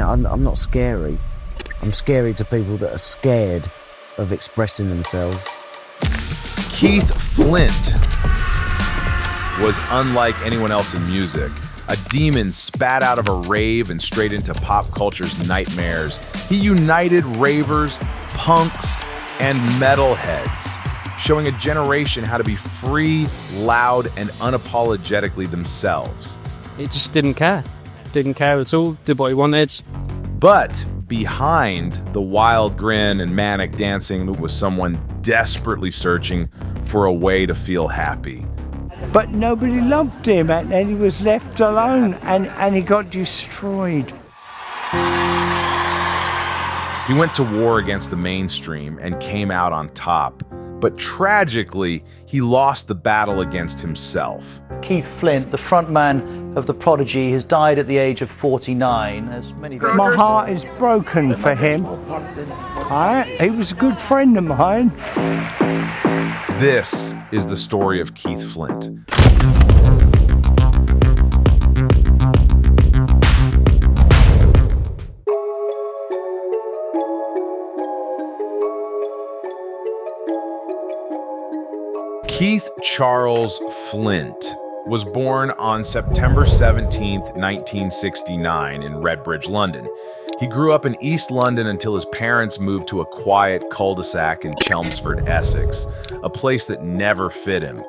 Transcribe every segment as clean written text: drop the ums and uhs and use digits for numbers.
I'm not scary. I'm scary to people that are scared of expressing themselves. Keith Flint was unlike anyone else in music. A demon spat out of a rave and straight into pop culture's nightmares. He united ravers, punks, and metalheads, showing a generation how to be free, loud, and unapologetically themselves. He just didn't care. Didn't care at all, did what he wanted. But behind the wild grin and manic dancing was someone desperately searching for a way to feel happy. But nobody loved him, and he was left alone, and he got destroyed. He went to war against the mainstream and came out on top. But tragically, he lost the battle against himself. Keith Flint, the frontman of the Prodigy, has died at the age of 49. As many My heart is broken for him. He was a good friend of mine. This is the story of Keith Flint. Keith Charles Flint was born on September 17th, 1969 in Redbridge, London. He grew up in East London until his parents moved to a quiet cul-de-sac in Chelmsford, Essex, a place that never fit him.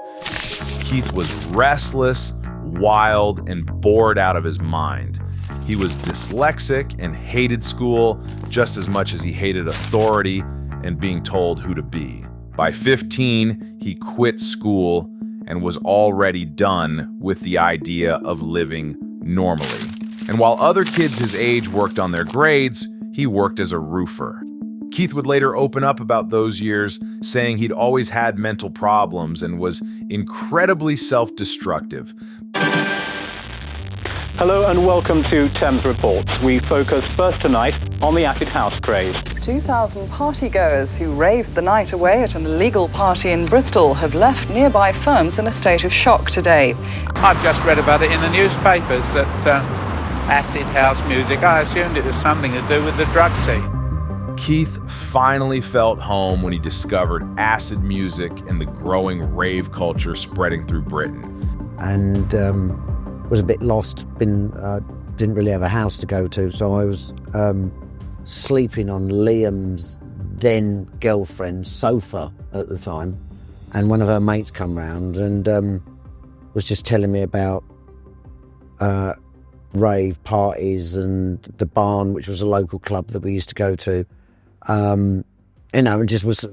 Keith was restless, wild, and bored out of his mind. He was dyslexic and hated school just as much as he hated authority and being told who to be. By 15, he quit school and was already done with the idea of living normally. And while other kids his age worked on their grades, he worked as a roofer. Keith would later open up about those years, saying he'd always had mental problems and was incredibly self-destructive. Hello and welcome to Thames Reports. We focus first tonight on the acid house craze. 2,000 partygoers who raved the night away at an illegal party in Bristol have left nearby firms in a state of shock today. I've just read about it in the newspapers that acid house music, I assumed it was something to do with the drug scene. Keith finally felt home when he discovered acid music and the growing rave culture spreading through Britain. And was a bit lost, didn't really have a house to go to, so I was sleeping on Liam's then girlfriend's sofa at the time, and one of her mates come round and was just telling me about rave parties and the Barn, which was a local club that we used to go to, and just was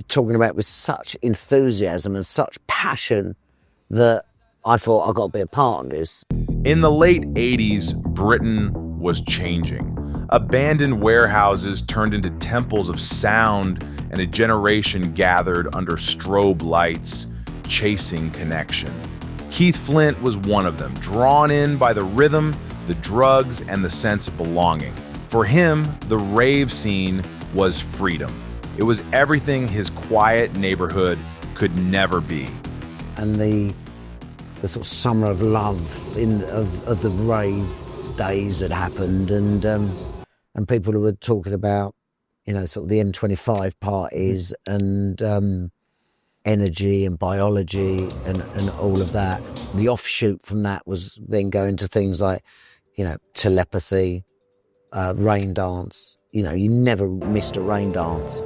talking about it with such enthusiasm and such passion that I thought I got to be a part of this. In the late 80s, Britain was changing. Abandoned warehouses turned into temples of sound, and a generation gathered under strobe lights, chasing connection. Keith Flint was one of them, drawn in by the rhythm, the drugs, and the sense of belonging. For him, the rave scene was freedom. It was everything his quiet neighborhood could never be. And the sort of summer of love of the rave days had happened, and people were talking about, sort of the M25 parties and energy and biology and all of that. The offshoot from that was then going to things like, telepathy, rain dance. You never missed a rain dance.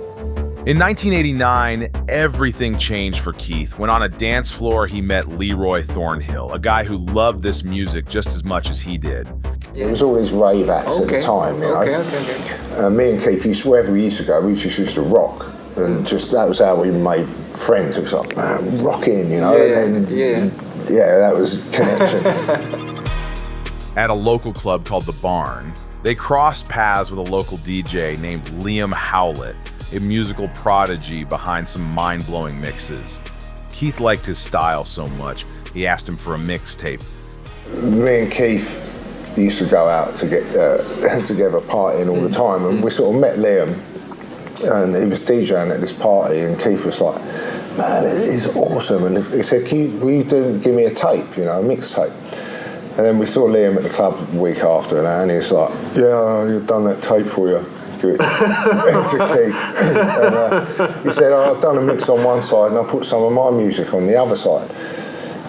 In 1989, everything changed for Keith when on a dance floor he met Leroy Thornhill, a guy who loved this music just as much as he did. It was all these rave acts at the time, Okay. Me and Keith, wherever we used to go, we just used to rock. And that was how we made friends. It was like, man, rocking, and then, that was connection. At a local club called The Barn, they crossed paths with a local DJ named Liam Howlett, a musical prodigy behind some mind-blowing mixes. Keith liked his style so much, he asked him for a mixtape. Me and Keith used to go out to get together partying all the time, and we sort of met Liam, and he was DJing at this party, and Keith was like, man, it is awesome. And he said, will you give me a tape, a mixtape? And then we saw Liam at the club a week after, and he's like, yeah, you've done that tape for you. Give it to Keith. And he said, I've done a mix on one side and I put some of my music on the other side.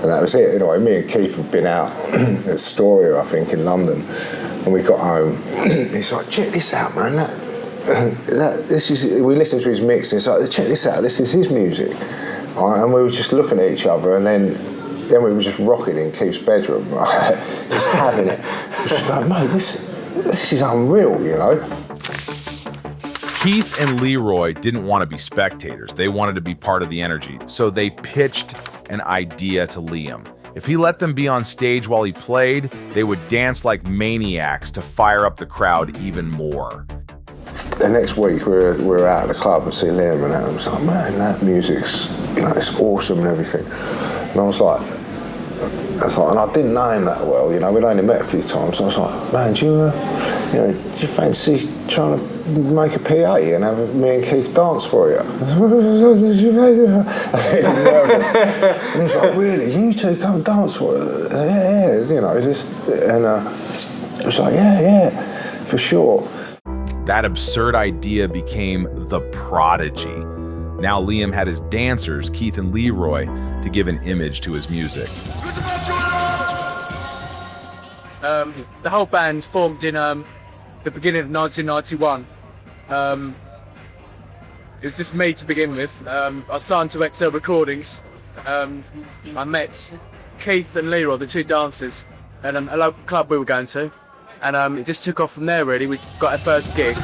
And that was it. Anyway, me and Keith had been out at Astoria, I think, in London, and we got home. He's like, check this out, man. We listened to his mix, and he's like, check this out, this is his music. And we were just looking at each other, and then we were just rocking in Keith's bedroom, right? Just having it. Just like, mate, this is unreal, you know? Keith and Leroy didn't want to be spectators. They wanted to be part of the energy. So they pitched an idea to Liam. If he let them be on stage while he played, they would dance like maniacs to fire up the crowd even more. The next week, we were out at the club and see Liam, and I was like, man, that music's, it's awesome and everything. And I was like, and I didn't know him that well, we'd only met a few times. So I was like, man, do you fancy trying to make a PA and have me and Keith dance for you? And he's like, really? You two come dance for it? Yeah, and I was like, yeah, for sure. That absurd idea became the Prodigy. Now Liam had his dancers, Keith and Leroy, to give an image to his music. The whole band formed in the beginning of 1991. It was just me to begin with. I signed to XL Recordings. I met Keith and Leroy, the two dancers, at a local club we were going to. And it just took off from there, really. We got our first gig.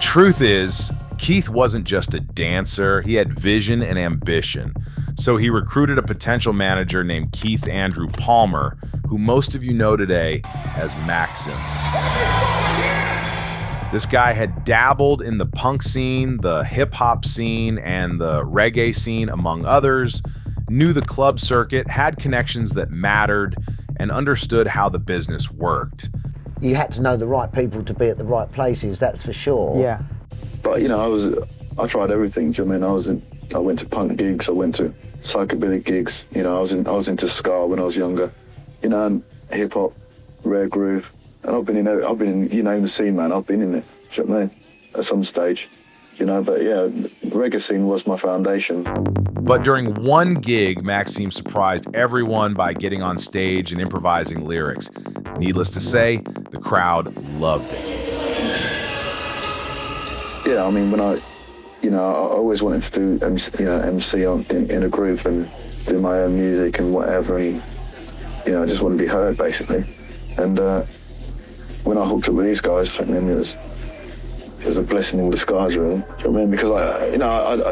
Truth is, Keith wasn't just a dancer, he had vision and ambition. So he recruited a potential manager named Keith Andrew Palmer, who most of you know today as Maxim. This guy had dabbled in the punk scene, the hip-hop scene, and the reggae scene, among others, knew the club circuit, had connections that mattered, and understood how the business worked. You had to know the right people to be at the right places, that's for sure. Yeah. But I tried everything. Do you know what I mean? I went to punk gigs, I went to psychedelic gigs. I was into ska when I was younger. And hip hop, rare groove, and I've been in you name the scene, man. I've been in it. Do you know what I mean? At some stage, But yeah, the reggae scene was my foundation. But during one gig, Maxime surprised everyone by getting on stage and improvising lyrics. Needless to say, the crowd loved it. Yeah, I mean, when I always wanted to do MC in a group and do my own music and whatever, and I just want to be heard basically. And when I hooked up with these guys, then it was a blessing in disguise, really. Do you know what I mean? Because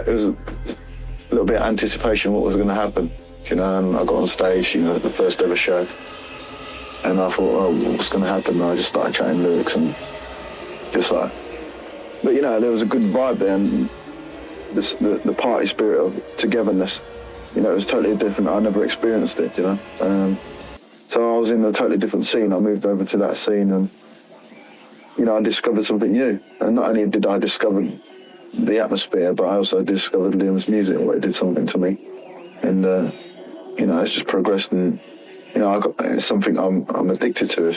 it was a little bit of anticipation what was going to happen, and I got on stage, the first ever show, and I thought, oh, what's going to happen? And I just started chatting lyrics and just like. But there was a good vibe there, and the party spirit of togetherness, it was totally different. I never experienced it, So I was in a totally different scene. I moved over to that scene, and I discovered something new. And not only did I discover the atmosphere, but I also discovered Liam's music, what it did something to me. And it's just progressed, and it's something I'm addicted to.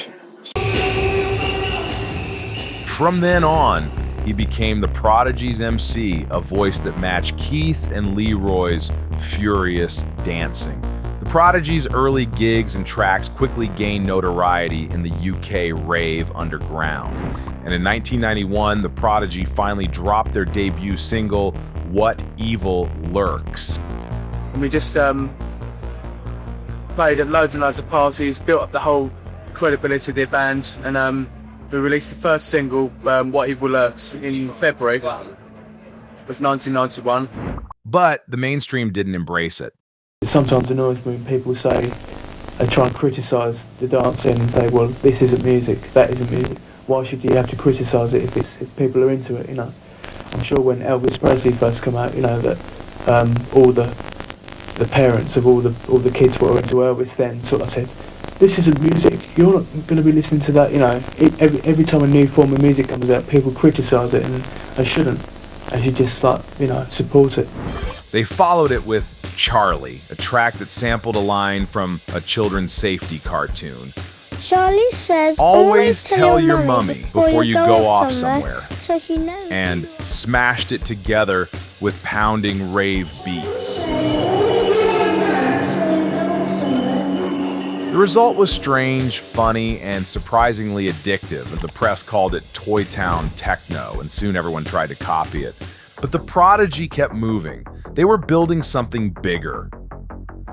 From then on, he became the Prodigy's MC, a voice that matched Keith and Leroy's furious dancing. The Prodigy's early gigs and tracks quickly gained notoriety in the UK rave underground. And in 1991, the Prodigy finally dropped their debut single, What Evil Lurks. And we just played at loads and loads of parties, built up the whole credibility of the band, and we released the first single, What Evil Lurks, in February of 1991. But the mainstream didn't embrace it. It sometimes annoys me when people say, they try and criticise the dancing and say, well, this isn't music, that isn't music. Why should you have to criticise it if people are into it, I'm sure when Elvis Presley first came out, that all the parents of all the kids who were into Elvis then sort of said, this isn't music, you're not going to be listening to that, every time a new form of music comes out, people criticise it, and they shouldn't. They should just support it. They followed it with Charlie, a track that sampled a line from a children's safety cartoon. Charlie says, "Always tell your mummy before you go off somewhere," so she knows. and smashed it together with pounding rave beats. The result was strange, funny, and surprisingly addictive. The press called it Toy Town Techno, and soon everyone tried to copy it. But the Prodigy kept moving. They were building something bigger.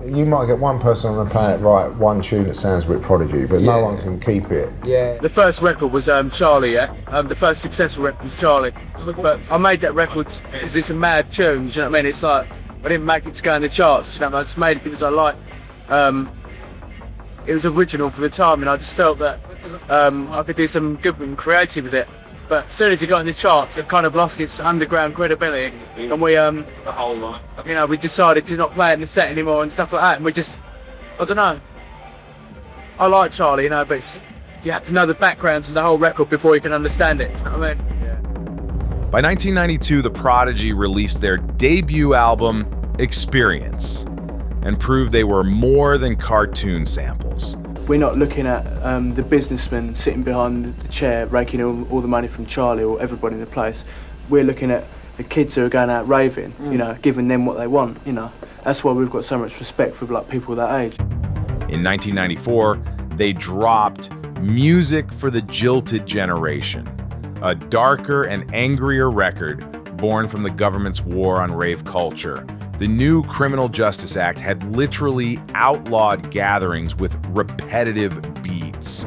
You might get one person on the planet write one tune that sounds a bit Prodigy, but no one can keep it. Yeah. The first record was Charlie, yeah? The first successful record was Charlie. But I made that record because it's a mad tune, do you know what I mean? It's like, I didn't make it to go in the charts, you know, I just made it because I liked it was original for the time, and I just felt that I could do some good and creative with it. But as soon as it got in the charts, it kind of lost its underground credibility, and we, we decided to not play it in the set anymore and stuff like that. And we just, I don't know. I like Charlie, you know, but you have to know the backgrounds of the whole record before you can understand it. You know what I mean? Yeah. By 1992, the Prodigy released their debut album, Experience, and proved they were more than cartoon samples. We're not looking at the businessman sitting behind the chair raking all the money from Charlie or everybody in the place. We're looking at the kids who are going out raving, you know, giving them what they want, you know. That's why we've got so much respect for like people that age. In 1994, they dropped Music for the Jilted Generation, a darker and angrier record born from the government's war on rave culture. The new Criminal Justice Act had literally outlawed gatherings with repetitive beats.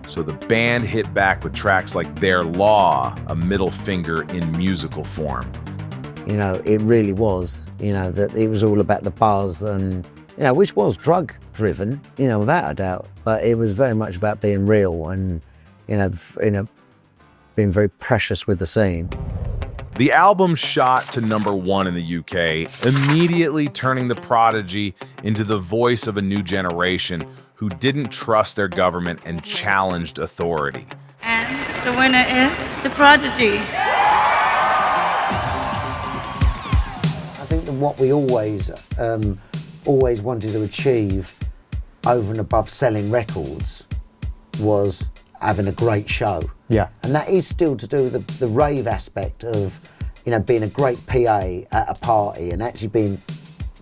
So the band hit back with tracks like Their Law, a middle finger in musical form. You know, it really was, you know, that it was all about the buzz and, you know, which was drug driven, you know, without a doubt, but it was very much about being real and, you know, being very precious with the scene. The album shot to #1 in the UK, immediately turning the Prodigy into the voice of a new generation who didn't trust their government and challenged authority. And the winner is the Prodigy. I think that what we always wanted to achieve over and above selling records was having a great show. Yeah. And that is still to do with the rave aspect of, you know, being a great PA at a party and actually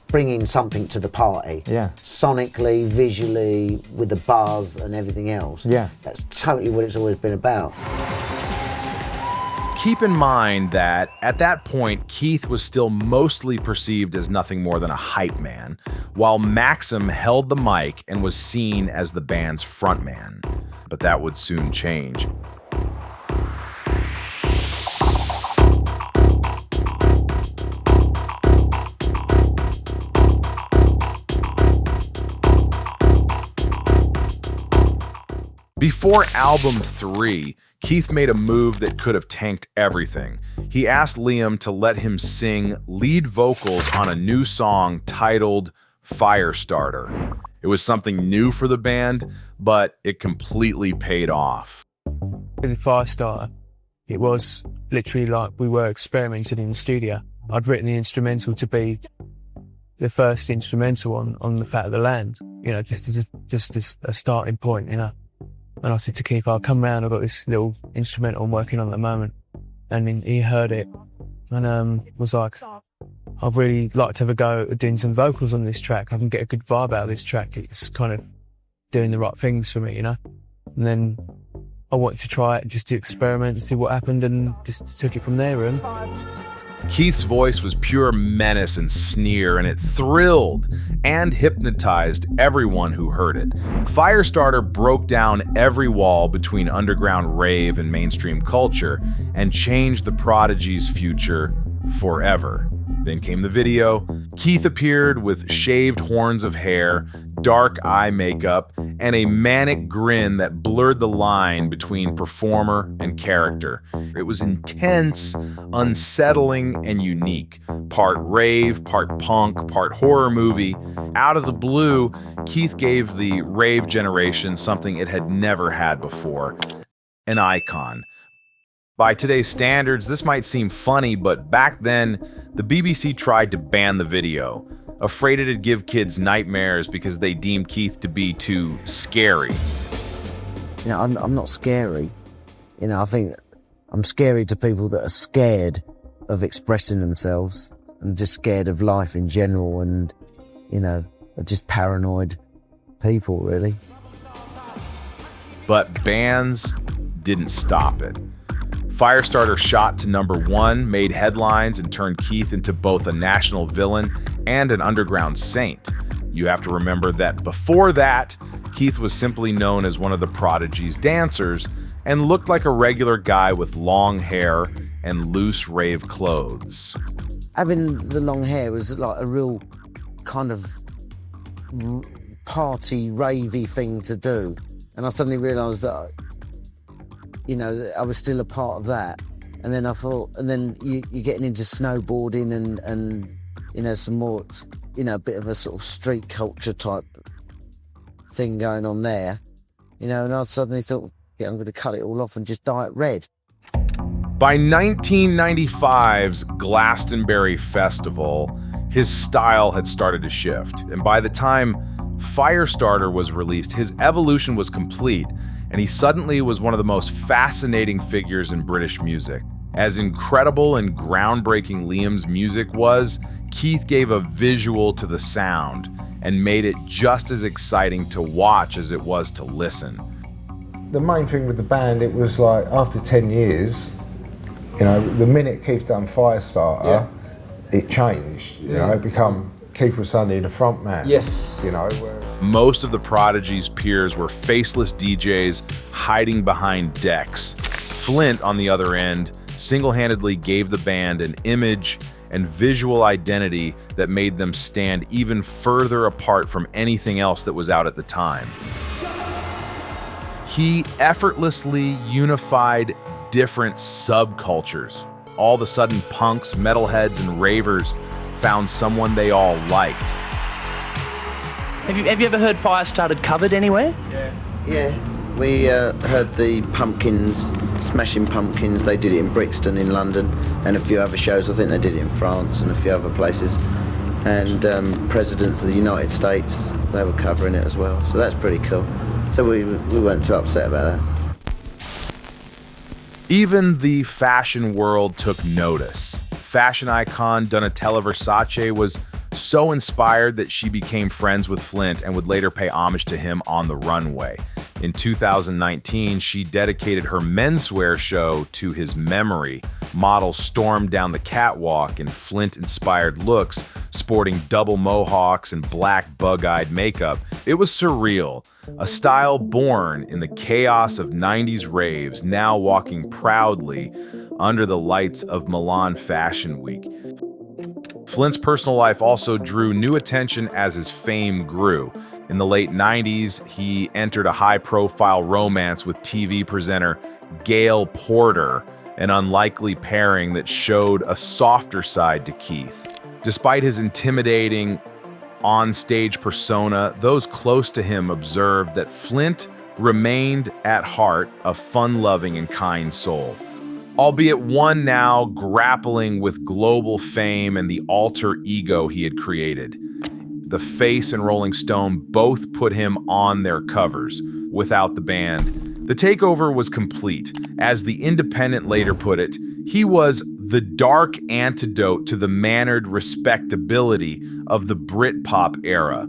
bringing something to the party. Yeah. Sonically, visually, with the buzz and everything else. Yeah. That's totally what it's always been about. Keep in mind that at that point, Keith was still mostly perceived as nothing more than a hype man, while Maxim held the mic and was seen as the band's frontman. But that would soon change. Before album 3, Keith made a move that could have tanked everything. He asked Liam to let him sing lead vocals on a new song titled Firestarter. It was something new for the band, but it completely paid off. With Firestarter, it was literally like we were experimenting in the studio. I'd written the instrumental to be the first instrumental on The Fat of the Land, you know, just as a starting point, you know. And I said to Keith, I'll come round, I've got this little instrumental I'm working on at the moment. And he heard it and was like, I'd really like to have a go at doing some vocals on this track. I can get a good vibe out of this track. It's kind of doing the right things for me, you know? And then I wanted to try it, just to experiment and see what happened, and just took it from there, really. Keith's voice was pure menace and sneer, and it thrilled and hypnotized everyone who heard it. Firestarter broke down every wall between underground rave and mainstream culture and changed the Prodigy's future forever. Then came the video. Keith appeared with shaved horns of hair, dark eye makeup, and a manic grin that blurred the line between performer and character. It was intense, unsettling, and unique. Part rave, part punk, part horror movie. Out of the blue, Keith gave the rave generation something it had never had before: an icon. By today's standards, this might seem funny, but back then, the BBC tried to ban the video. afraid it'd give kids nightmares because they deemed Keith to be too scary. You know, I'm not scary. You know, I think I'm scary to people that are scared of expressing themselves and just scared of life in general and, you know, are just paranoid people, really. But bands didn't stop it. Firestarter shot to #1, made headlines, and turned Keith into both a national villain and an underground saint. You have to remember that before that, Keith was simply known as one of the Prodigy's dancers and looked like a regular guy with long hair and loose rave clothes. Having the long hair was like a real kind of party, ravey thing to do. And I suddenly realised that, you know, I was still a part of that. And then I thought, and then you're getting into snowboarding and you know, some more, you know, a bit of a sort of street culture type thing going on there. You know, and I suddenly thought, yeah, I'm going to cut it all off and just dye it red. By 1995's Glastonbury Festival, his style had started to shift. And by the time Firestarter was released, his evolution was complete, and he suddenly was one of the most fascinating figures in British music. As incredible and groundbreaking Liam's music was, Keith gave a visual to the sound and made it just as exciting to watch as it was to listen. The main thing with the band, it was like after 10 years, you know, the minute Keith done Firestarter, it changed. You know, it become Keith was suddenly the front man. Yes. You know. Most of the Prodigy's peers were faceless DJs hiding behind decks. Flint, on the other end, single-handedly gave the band an image and visual identity that made them stand even further apart from anything else that was out at the time. He effortlessly unified different subcultures. All of a sudden, punks, metalheads, and ravers found someone they all liked. Have you ever heard Firestarter covered anywhere? Yeah. We heard the Pumpkins, Smashing Pumpkins. They did it in Brixton in London and a few other shows. I think they did it in France and a few other places. And Presidents of the United States, they were covering it as well. So that's pretty cool. So we weren't too upset about that. Even the fashion world took notice. Fashion icon Donatella Versace was so inspired that she became friends with Flint and would later pay homage to him on the runway. In 2019, she dedicated her menswear show to his memory. Models stormed down the catwalk in Flint-inspired looks, sporting double mohawks and black bug-eyed makeup. It was surreal, a style born in the chaos of 90s raves, now walking proudly under the lights of Milan Fashion Week. Flint's personal life also drew new attention as his fame grew. In the late 90s, he entered a high-profile romance with TV presenter Gail Porter, an unlikely pairing that showed a softer side to Keith. Despite his intimidating on-stage persona, those close to him observed that Flint remained at heart a fun-loving and kind soul. Albeit one now grappling with global fame and the alter ego he had created. The Face and Rolling Stone both put him on their covers. Without the band, the takeover was complete. As The Independent later put it, he was the dark antidote to the mannered respectability of the Britpop era.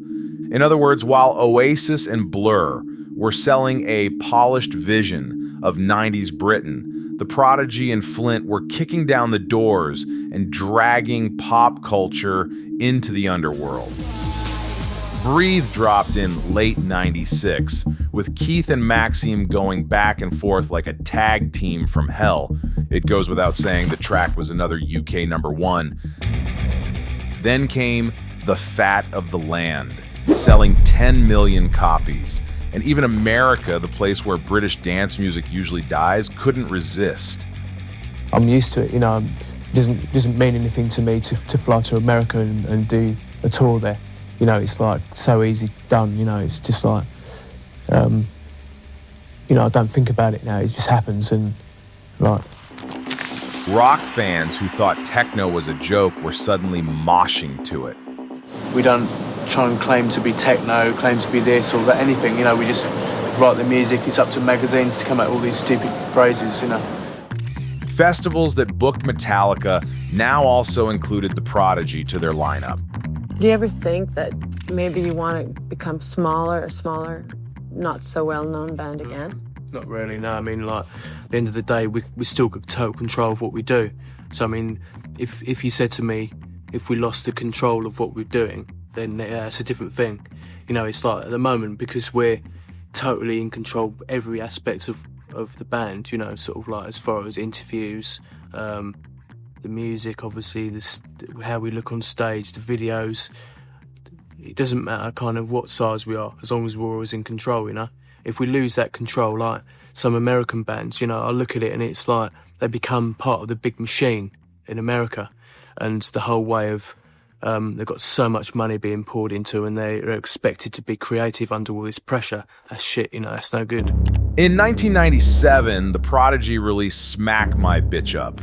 In other words, while Oasis and Blur were selling a polished vision of 90s Britain, the Prodigy and Flint were kicking down the doors and dragging pop culture into the underworld. Breathe dropped in late 96, with Keith and Maxime going back and forth like a tag team from hell. It goes without saying the track was another UK #1. Then came The Fat of the Land, selling 10 million copies. And even America, the place where British dance music usually dies, couldn't resist. I'm used to it, you know. It doesn't mean anything to me to fly to America and do a tour there. You know, it's like so easy done, you know. It's just like, you know, I don't think about it now. It just happens and, like. Rock fans who thought techno was a joke were suddenly moshing to it. We don't try and claim to be techno, claim to be this or that, anything. You know, we just write the music. It's up to magazines to come out with all these stupid phrases, you know. Festivals that booked Metallica now also included the Prodigy to their lineup. Do you ever think that maybe you want to become a smaller, not so well-known band again? Not really, no. I mean, like, at the end of the day, we still got total control of what we do. So, I mean, if you said to me, if we lost the control of what we're doing, then that's a different thing. You know, it's like, at the moment, because we're totally in control of every aspect of the band, you know, sort of like as far as interviews, the music, obviously, how we look on stage, the videos. It doesn't matter kind of what size we are, as long as we're always in control, you know. If we lose that control, like some American bands, you know, I look at it and it's like they become part of the big machine in America, and the whole way of they've got so much money being poured into, and they're expected to be creative under all this pressure. That's shit, you know, that's no good. In 1997, the Prodigy released Smack My Bitch Up,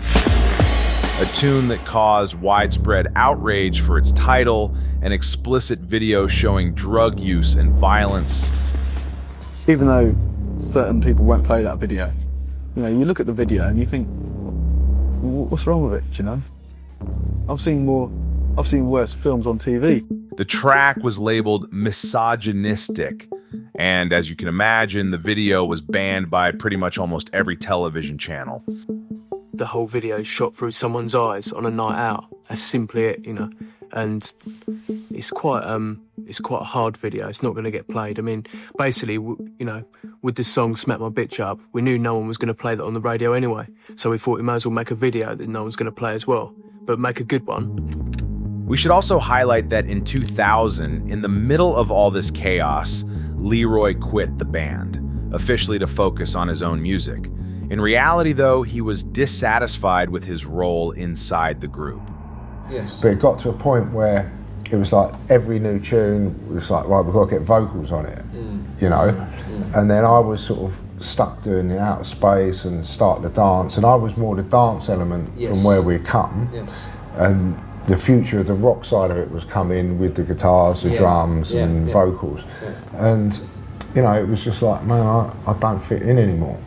a tune that caused widespread outrage for its title and explicit video showing drug use and violence. Even though certain people won't play that video, you know, you look at the video and you think, what's wrong with it, you know? I've seen worse films on TV. The track was labeled misogynistic, and as you can imagine, the video was banned by pretty much almost every television channel. The whole video is shot through someone's eyes on a night out. That's simply it, you know. And it's quite a hard video. It's not going to get played. I mean, basically, you know, with the song Smack My Bitch Up, we knew no one was going to play that on the radio anyway. So we thought we might as well make a video that no one's going to play as well, but make a good one. We should also highlight that in 2000, in the middle of all this chaos, Leroy quit the band, officially to focus on his own music. In reality, though, he was dissatisfied with his role inside the group. Yes. But it got to a point where it was like every new tune was like, right, we've got to get vocals on it, you know? And then I was sort of stuck doing the outer space and starting to dance, and I was more the dance element from where we'd come. Yes. And the future of the rock side of it was coming with the guitars, the drums and vocals. And you know, it was just like, man, I don't fit in anymore.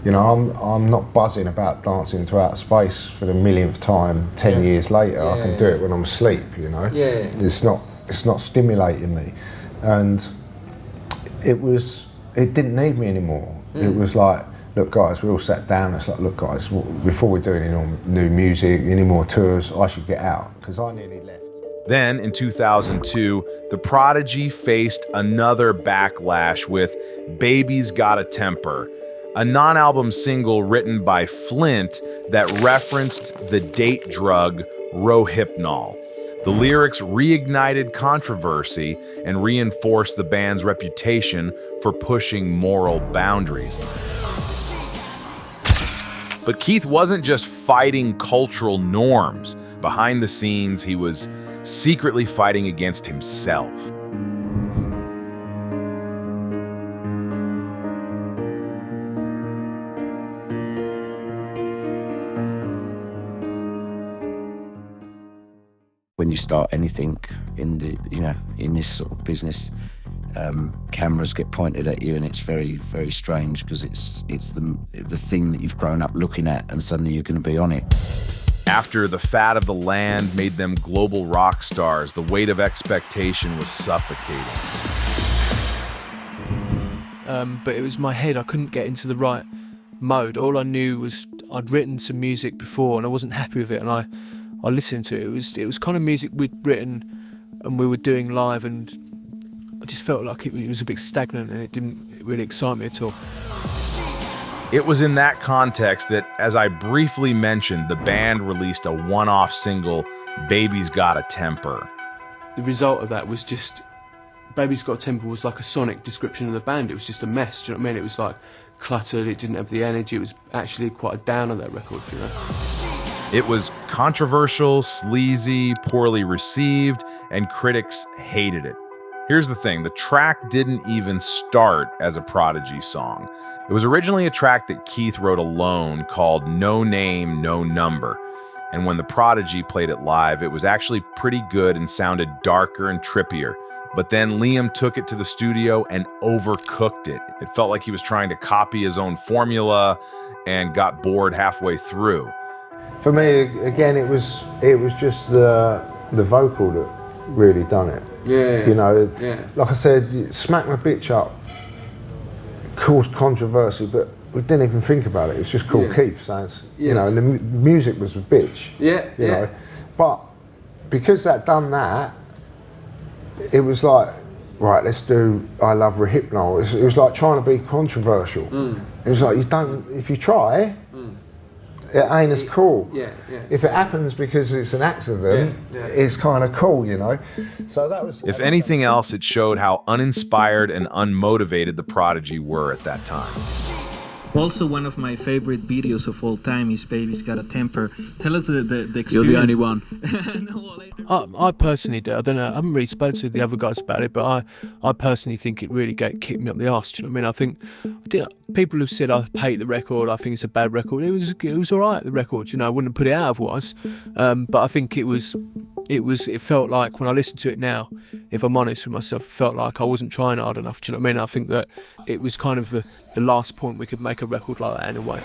You know, I'm not buzzing about dancing to outer space for the millionth time 10 years later. I can do it when I'm asleep, you know. It's not stimulating me. And it didn't need me anymore. It was like, look guys, we all sat down and it's like, look guys, before we do any new music, any more tours, I should get out, because I nearly left. Then, in 2002, the Prodigy faced another backlash with Baby's Got a Temper, a non-album single written by Flint that referenced the date drug Rohypnol. The lyrics reignited controversy and reinforced the band's reputation for pushing moral boundaries. But Keith wasn't just fighting cultural norms. Behind the scenes, he was secretly fighting against himself. When you start anything in this sort of business, cameras get pointed at you, and it's very, very strange, because it's the thing that you've grown up looking at, and suddenly you're going to be on it. After the fat of the land made them global rock stars, the weight of expectation was suffocating. But it was my head. I couldn't get into the right mode. All I knew was I'd written some music before and I wasn't happy with it, and I listened to it. It was kind of music we'd written and we were doing live, and I just felt like it was a bit stagnant and it didn't really excite me at all. It was in that context that, as I briefly mentioned, the band released a one-off single, Baby's Got a Temper. The result of that was just, Baby's Got a Temper was like a sonic description of the band. It was just a mess, do you know what I mean? It was like cluttered, it didn't have the energy, it was actually quite a downer, that record, you know? It was controversial, sleazy, poorly received, and critics hated it. Here's the thing, the track didn't even start as a Prodigy song. It was originally a track that Keith wrote alone called No Name, No Number. And when the Prodigy played it live, it was actually pretty good and sounded darker and trippier. But then Liam took it to the studio and overcooked it. It felt like he was trying to copy his own formula and got bored halfway through. For me, again, it was just the vocal that really done it. Yeah. You know, like I said, Smack My Bitch Up caused controversy, but we didn't even think about it. It's just called Keith, so it's, you know, and the music was a bitch. You know, but because that done that, it was like, right, let's do I Love Rehypnol. It was like trying to be controversial. It was like, if you try, it ain't as cool. If it happens because it's an accident, it's kind of cool, you know. So that was. If anything else, it showed how uninspired and unmotivated the Prodigy were at that time. Also, one of my favorite videos of all time is Baby's Got a Temper. Tell us the experience. You're the only one. I personally do. I don't know. I haven't really spoken to the other guys about it, but I personally think it really kicked me up the arse. Do you know what I mean? I think people have said I hate the record. I think it's a bad record. It was all right. The record. You know, I wouldn't have put it out otherwise. But I think it felt like when I listen to it now, if I'm honest with myself, it felt like I wasn't trying hard enough. Do you know what I mean? I think that it was kind of the last point we could make a record like that in a way.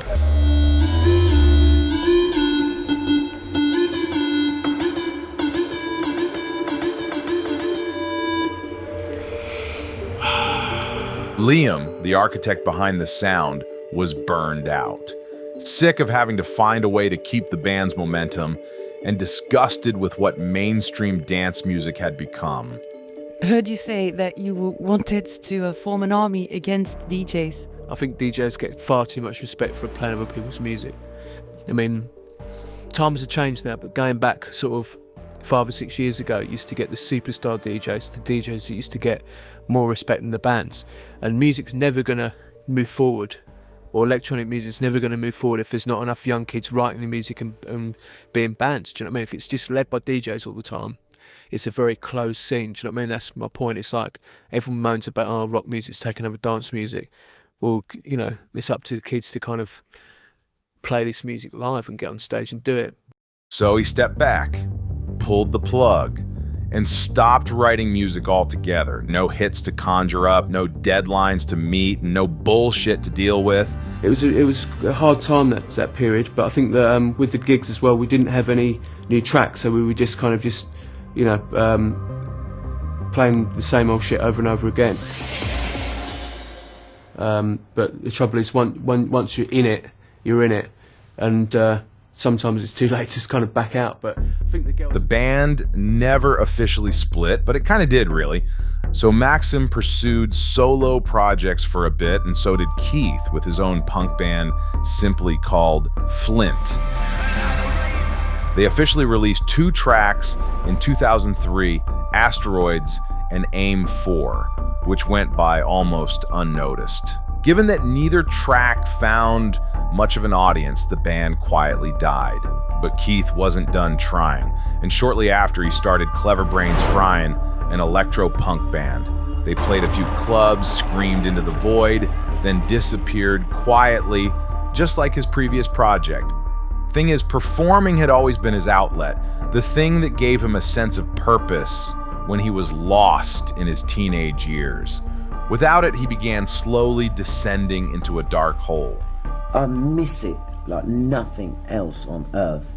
Liam, the architect behind the sound, was burned out. Sick of having to find a way to keep the band's momentum and disgusted with what mainstream dance music had become. I heard you say that you wanted to form an army against DJs. I think DJs get far too much respect for playing other people's music. I mean, times have changed now, but going back sort of 5 or 6 years ago, you used to get the superstar DJs, the DJs that used to get more respect than the bands. And music's never going to move forward, or electronic music's never going to move forward if there's not enough young kids writing the music and being bands. Do you know what I mean? If it's just led by DJs all the time, it's a very closed scene. Do you know what I mean? That's my point. It's like everyone moans about, oh, rock music's taking over dance music. Well, you know, it's up to the kids to kind of play this music live and get on stage and do it. So he stepped back, pulled the plug, and stopped writing music altogether. No hits to conjure up, no deadlines to meet, no bullshit to deal with. It was a hard time that period, but I think that with the gigs as well, we didn't have any new tracks, so we were just kind of you know, playing the same old shit over and over again. But the trouble is, once you're in it, you're in it, and sometimes it's too late to kind of back out. But I think the band never officially split, but it kind of did, really. So Maxim pursued solo projects for a bit, and so did Keith with his own punk band simply called Flint. They officially released 2 tracks in 2003, Asteroids and Aim 4, which went by almost unnoticed. Given that neither track found much of an audience, the band quietly died. But Keith wasn't done trying, and shortly after he started Clever Brains Fryin', an electro-punk band. They played a few clubs, screamed into the void, then disappeared quietly, just like his previous project. Thing is, performing had always been his outlet, the thing that gave him a sense of purpose when he was lost in his teenage years. Without it, he began slowly descending into a dark hole. I miss it like nothing else on earth.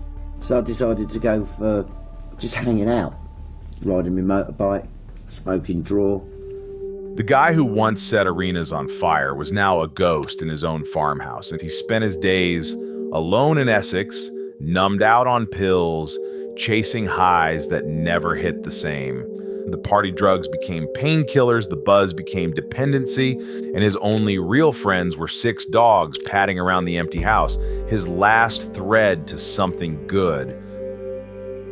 So I decided to go for just hanging out, riding my motorbike, smoking draw. The guy who once set arenas on fire was now a ghost in his own farmhouse, and he spent his days alone in Essex, numbed out on pills, chasing highs that never hit the same. The party drugs became painkillers, the buzz became dependency, and his only real friends were 6 dogs padding around the empty house, his last thread to something good.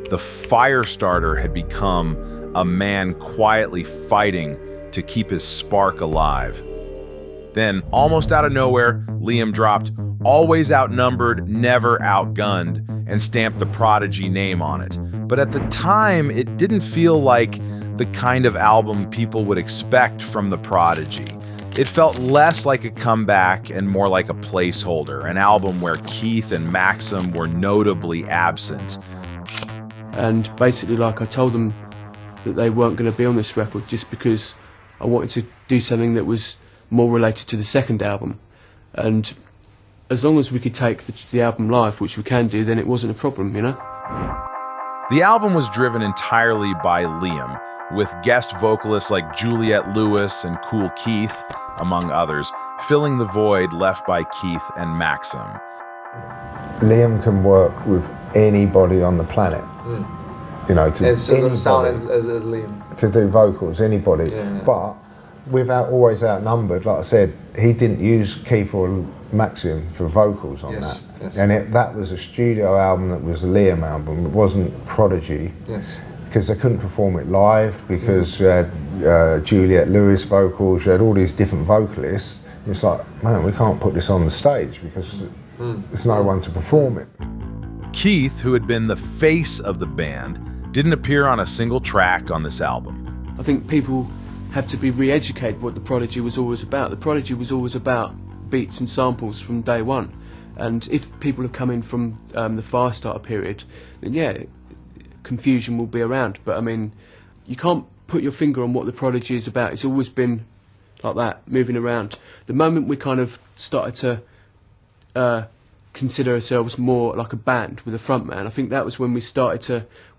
The Firestarter had become a man quietly fighting to keep his spark alive. Then, almost out of nowhere, Liam dropped "Always Outnumbered, Never Outgunned" and stamped the Prodigy name on it. But at the time, it didn't feel like the kind of album people would expect from the Prodigy. It felt less like a comeback and more like a placeholder, an album where Keith and Maxim were notably absent. And basically, like, I told them that they weren't going to be on this record just because I wanted to do something that was more related to the second album. And as long as we could take the album live, which we can do, then it wasn't a problem, you know? The album was driven entirely by Liam, with guest vocalists like Juliette Lewis and Kool Keith, among others, filling the void left by Keith and Maxim. Liam can work with anybody on the planet. You know, to anybody, sound as Liam. To do vocals, anybody. But without always outnumbered, like I said, he didn't use Keith or Maxim for vocals on that. Yes. And that was a studio album that was a Liam album. It wasn't Prodigy. Yes. Because they couldn't perform it live because you had Juliette Lewis vocals, you had all these different vocalists. It's like, man, we can't put this on the stage because there's no one to perform it. Keith, who had been the face of the band, didn't appear on a single track on this album. I think people had to be re-educated what the Prodigy was always about. The Prodigy was always about beats and samples from day one. And if people have come in from the Firestarter period, then yeah, confusion will be around. But I mean, you can't put your finger on what the Prodigy is about. It's always been like that, moving around. The moment we kind of started to consider ourselves more like a band with a frontman, I think that was when we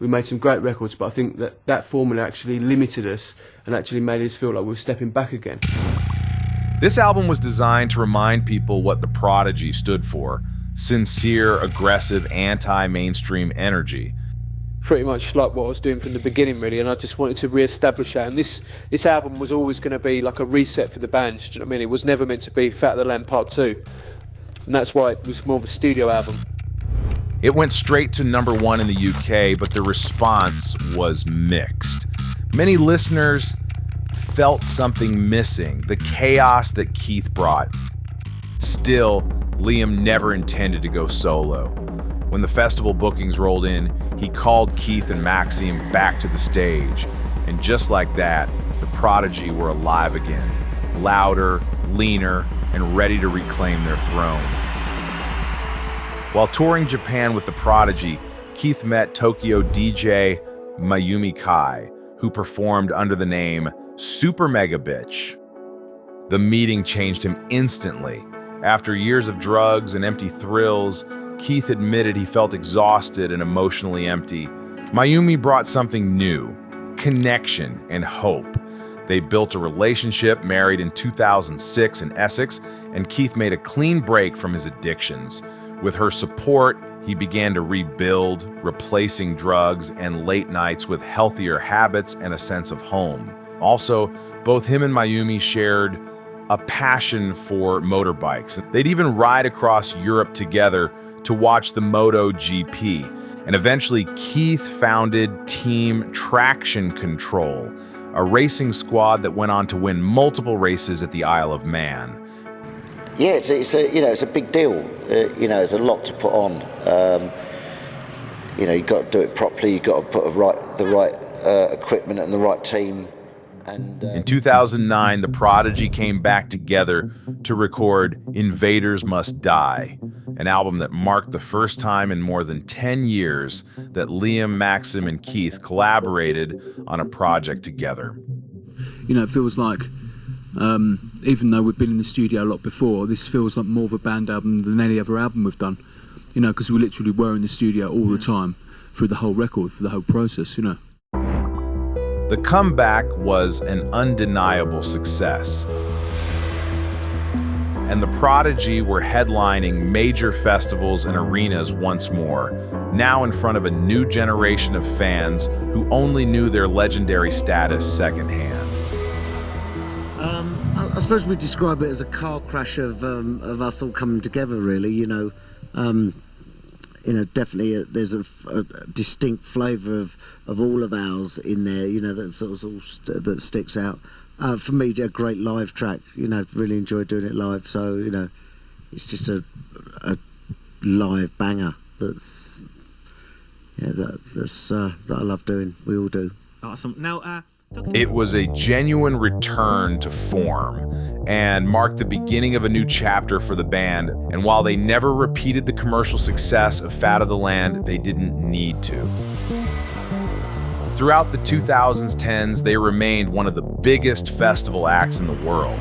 made some great records, but I think that formula actually limited us and actually made us feel like we were stepping back again. This album was designed to remind people what the Prodigy stood for: sincere, aggressive, anti-mainstream energy. Pretty much like what I was doing from the beginning, really, and I just wanted to re-establish that. And this album was always going to be like a reset for the band. Do you know what I mean? It was never meant to be Fat of the Land Part 2, and that's why it was more of a studio album. It went straight to #1 in the UK, but the response was mixed. Many listeners felt something missing, the chaos that Keith brought. Still, Liam never intended to go solo. When the festival bookings rolled in, he called Keith and Maxim back to the stage. And just like that, the Prodigy were alive again, louder, leaner, and ready to reclaim their throne. While touring Japan with the Prodigy, Keith met Tokyo DJ Mayumi Kai, who performed under the name Super Mega Bitch. The meeting changed him instantly. After years of drugs and empty thrills, Keith admitted he felt exhausted and emotionally empty. Mayumi brought something new: connection and hope. They built a relationship, married in 2006 in Essex, and Keith made a clean break from his addictions. With her support, he began to rebuild, replacing drugs and late nights with healthier habits and a sense of home. Also, both him and Mayumi shared a passion for motorbikes. They'd even ride across Europe together to watch the MotoGP. And eventually, Keith founded Team Traction Control, a racing squad that went on to win multiple races at the Isle of Man. Yeah, it's a big deal. There's a lot to put on. You've got to do it properly. You've got to put the right equipment and the right team. And in 2009, the Prodigy came back together to record Invaders Must Die, an album that marked the first time in more than 10 years that Liam, Maxim, and Keith collaborated on a project together. It feels like, even though we've been in the studio a lot before, this feels like more of a band album than any other album we've done. Because we literally were in the studio all the time through the whole record, for the whole process, The comeback was an undeniable success. And the Prodigy were headlining major festivals and arenas once more, now in front of a new generation of fans who only knew their legendary status secondhand. I suppose we describe it as a car crash of us all coming together, really. Definitely there's a distinct flavour of all of ours in there. That sort of that sticks out. For me, a great live track. Really enjoy doing it live. So it's just a live banger. That I love doing. We all do. Awesome. Now, It was a genuine return to form and marked the beginning of a new chapter for the band. And while they never repeated the commercial success of Fat of the Land, they didn't need to. Throughout the 2000s, 10s, they remained one of the biggest festival acts in the world.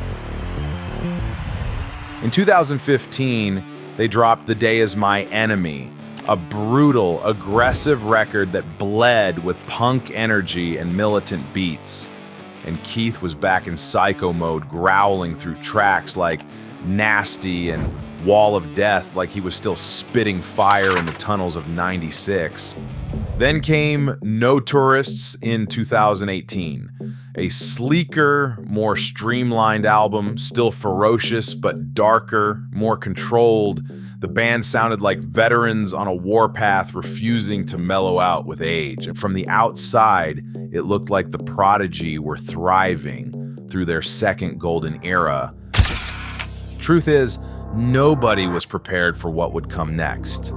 In 2015, they dropped The Day Is My Enemy, a brutal, aggressive record that bled with punk energy and militant beats. And Keith was back in psycho mode, growling through tracks like Nasty and Wall of Death, like he was still spitting fire in the tunnels of 96. Then came No Tourists in 2018, a sleeker, more streamlined album, still ferocious but darker, more controlled. The band sounded like veterans on a warpath refusing to mellow out with age. And from the outside, it looked like the Prodigy were thriving through their second golden era. Truth is, nobody was prepared for what would come next.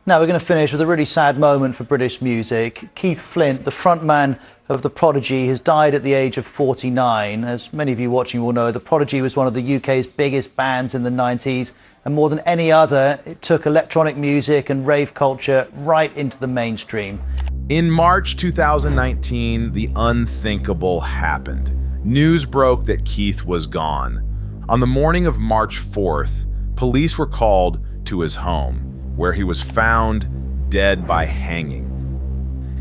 Now we're going to finish with a really sad moment for British music. Keith Flint, the frontman of The Prodigy, has died at the age of 49. As many of you watching will know, The Prodigy was one of the UK's biggest bands in the 90s, and more than any other, it took electronic music and rave culture right into the mainstream. In March 2019, the unthinkable happened. News broke that Keith was gone. On the morning of March 4th, police were called to his home, where he was found dead by hanging.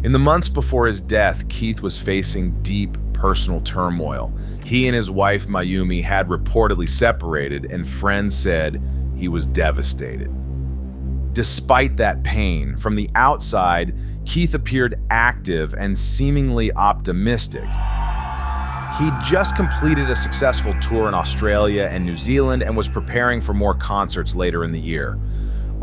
In the months before his death, Keith was facing deep personal turmoil. He and his wife, Mayumi, had reportedly separated, and friends said he was devastated. Despite that pain, from the outside, Keith appeared active and seemingly optimistic. He'd just completed a successful tour in Australia and New Zealand and was preparing for more concerts later in the year.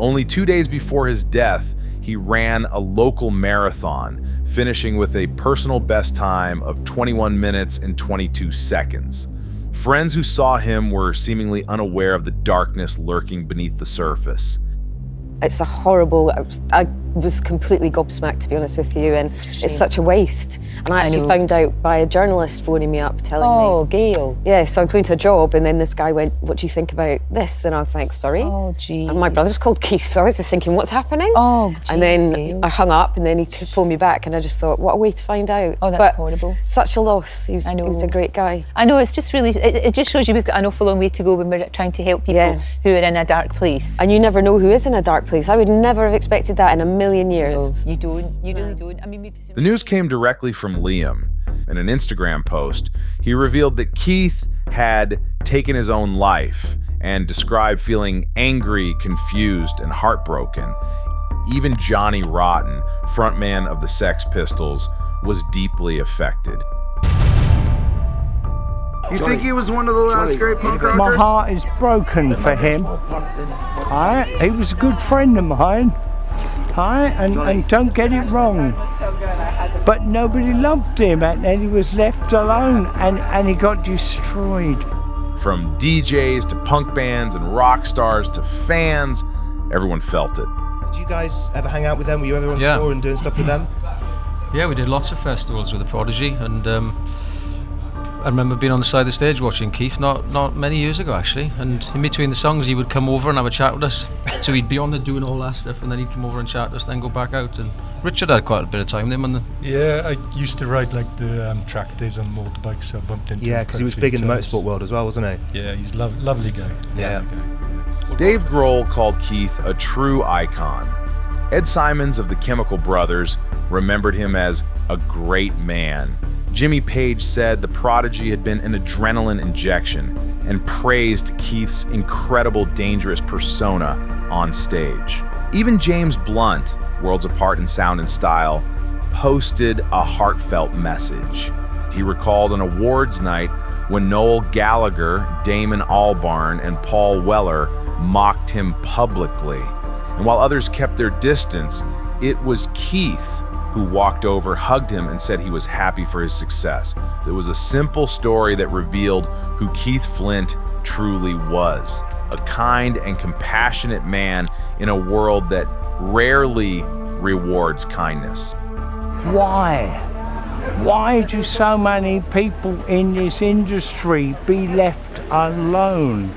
Only 2 days before his death, he ran a local marathon, finishing with a personal best time of 21 minutes and 22 seconds. Friends who saw him were seemingly unaware of the darkness lurking beneath the surface. It's a horrible, I was completely gobsmacked, to be honest with you, and it's such a waste. And I actually found out by a journalist phoning me up telling me. Oh, Gail. Yeah, so I'm going to a job, and then this guy went, "What do you think about this?" And I was like, "Sorry." Oh, gee. And my brother's called Keith, so I was just thinking, what's happening? Oh, geez, and then Gail. I hung up, and then he phoned me back, and I just thought, what a way to find out. Oh, that's horrible. Such a loss. He was a great guy. I know, it's just really, it just shows you we've got an awful long way to go when we're trying to help people who are in a dark place. And you never know who is in a dark place. I would never have expected that in a million years. No, you don't. You really don't. I mean, The news came directly from Liam. In an Instagram post, he revealed that Keith had taken his own life and described feeling angry, confused, and heartbroken. Even Johnny Rotten, frontman of the Sex Pistols, was deeply affected. You think he was one of the last great punk rockers? My heart is broken for him. He was a good friend of mine. And don't get it wrong. But nobody loved him, and he was left alone, and he got destroyed. From DJs to punk bands and rock stars to fans, everyone felt it. Did you guys ever hang out with them? Were you ever on tour and doing stuff with them? Yeah, we did lots of festivals with the Prodigy, and I remember being on the side of the stage watching Keith not many years ago actually, and in between the songs he would come over and have a chat with us. So he'd be on there doing all that stuff, and then he'd come over and chat with us, then go back out. And Richard had quite a bit of time with him on the... Yeah, I used to ride like the track days on motorbikes, so I bumped into him. Yeah, because he was big in the motorsport world as well, wasn't he? Yeah, he's a lovely guy. Yeah. Dave Grohl called Keith a true icon. Ed Simons of the Chemical Brothers remembered him as a great man. Jimmy Page said the Prodigy had been an adrenaline injection and praised Keith's incredible, dangerous persona on stage. Even James Blunt, worlds apart in sound and style, posted a heartfelt message. He recalled an awards night when Noel Gallagher, Damon Albarn, and Paul Weller mocked him publicly. And while others kept their distance, it was Keith who who walked over, hugged him, and said he was happy for his success. It was a simple story that revealed who Keith Flint truly was, a kind and compassionate man in a world that rarely rewards kindness. Why? Why do so many people in this industry be left alone?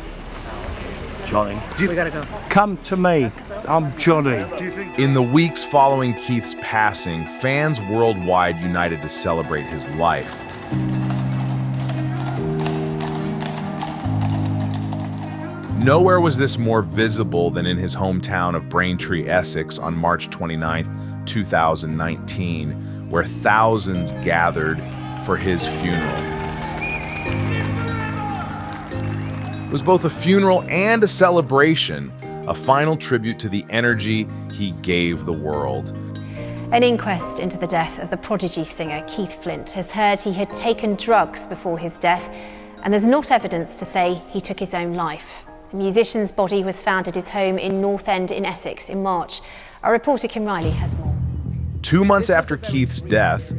Johnny. We gotta go. Come to me. I'm Johnny. In the weeks following Keith's passing, fans worldwide united to celebrate his life. Nowhere was this more visible than in his hometown of Braintree, Essex on March 29, 2019, where thousands gathered for his funeral. It was both a funeral and a celebration, a final tribute to the energy he gave the world. An inquest into the death of the Prodigy singer Keith Flint has heard he had taken drugs before his death, and there's not evidence to say he took his own life. The musician's body was found at his home in North End in Essex in March. Our reporter Kim Riley has more. 2 months after Keith's death,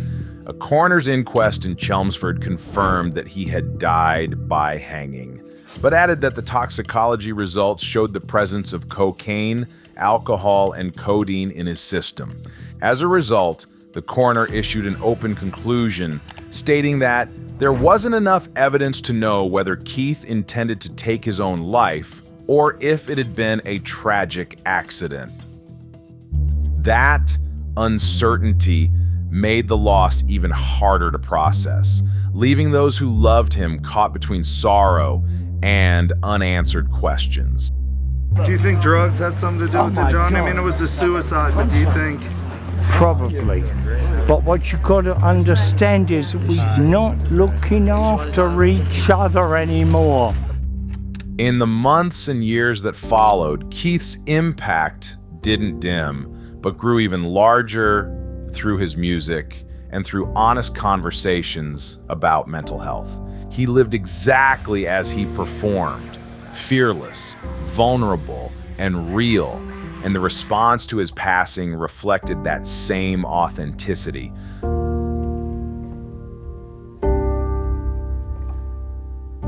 a coroner's inquest in Chelmsford confirmed that he had died by hanging, but added that the toxicology results showed the presence of cocaine, alcohol, and codeine in his system. As a result, the coroner issued an open conclusion stating that there wasn't enough evidence to know whether Keith intended to take his own life or if it had been a tragic accident. That uncertainty made the loss even harder to process, leaving those who loved him caught between sorrow and unanswered questions. Do you think drugs had something to do with it, John? I mean, it was a suicide, but do you think? Probably. But what you got to understand is we're not looking after each other anymore. In the months and years that followed, Keith's impact didn't dim, but grew even larger through his music and through honest conversations about mental health. He lived exactly as he performed, fearless, vulnerable, and real, and the response to his passing reflected that same authenticity.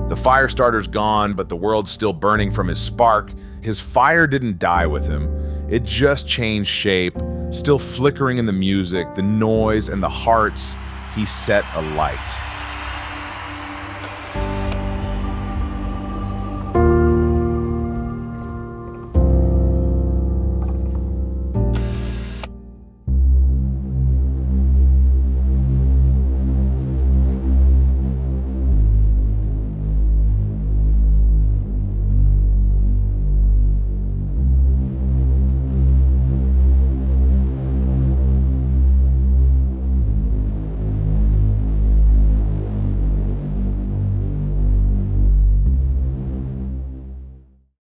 The Firestarter's gone, but the world's still burning from his spark. His fire didn't die with him. It just changed shape, still flickering in the music, the noise, and the hearts he set alight.